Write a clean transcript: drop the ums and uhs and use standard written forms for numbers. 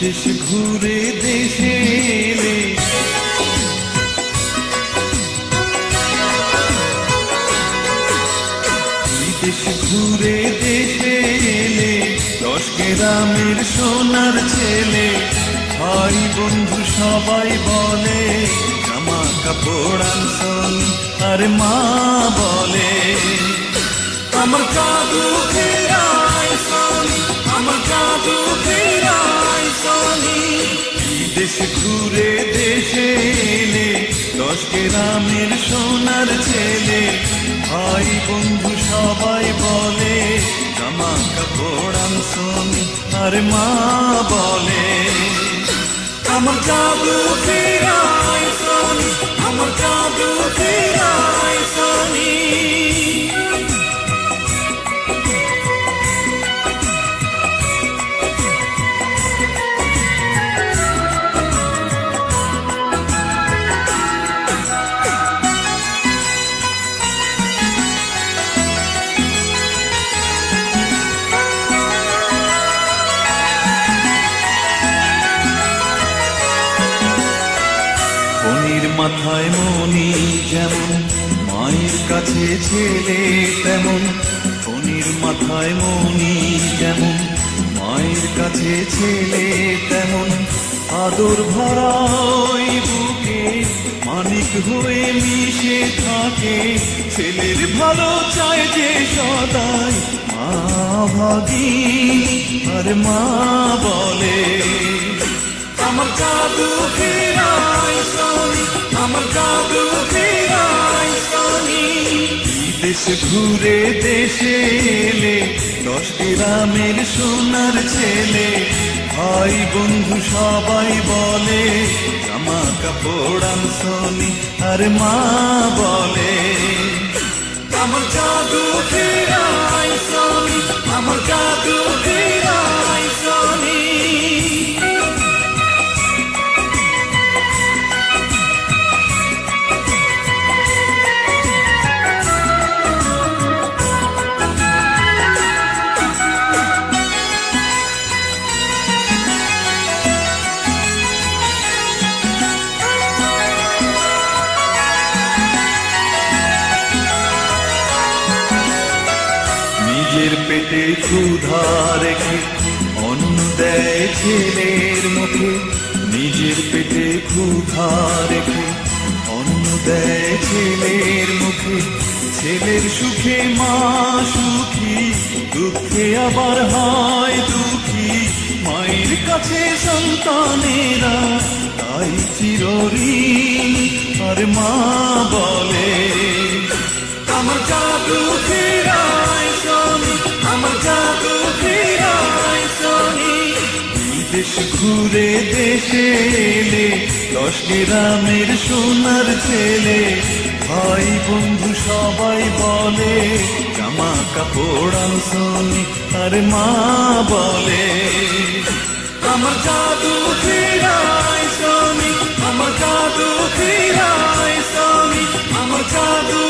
বিদেশ ঘুরে দেশে এলে বিদেশ ঘুরে দেশে এলে 10 গ্রামের সোনার ছেলে ভাই বন্ধু সবাই বলে জামা কাপড় আনছনি আর মা বলে আমার জাদু ফেরাই সনি আমার জাদু ফেরাই সনি বিদেশ ঘুরে দেশে এলে 10 গ্রামের সোনার ছেলে ভাই বন্ধু সবাই বলে জামা কাপড় আনছনি আর মা বলে আমার জাদু ফেরাই সনি আমার জাদু ফেরাই সনি মাথায় মনি যেমন মায়ের কাছে ছেলে তেমন ফণির মাথায় মনি যেমন মায়ের কাছে ছেলে তেমন আদর ভরা ওই বুকে মানিক হয়ে মিশে থাকে ছেলের ভালো চায় যে সদাই মা ভাগিনী আর মা বলে আমার জাদু ফেরাই সনি আমার জাদু ফেরাই সনি বিদেশ ঘুরে দেশে এলে 10 গ্রামের সোনার ছেলে ভাই বন্ধু সবাই বলে জামা কাপড় আনছনি আর মা বলে আমার জাদু ফেরাই সনি আমার জাদু ফেরাই সনি নিজের পেটে ক্ষুধা রেখে অন্ন দেয় ছেলের মুখে নিজের পেটে ক্ষুধা রেখে অন্ন দেয় ছেলের মুখে ছেলের সুখে মা সুখী দুঃখে আবার হয় দুঃখী মায়ের কাছে সন্তানেরা তাই চিরঋণী আর মা বলে আমার জাদু ফেরাই সনি আমার জাদু ফেরাই সনি বিদেশ ঘুরে দেশে এলে 10 গ্রামের সোনার ছেলে ভাই বন্ধু সবাই বলে জামা কাপড় আনছনি আর মা বলে আমার জাদু ফেরাই সনি আমার জাদু ফেরাই সনি আমার জাদু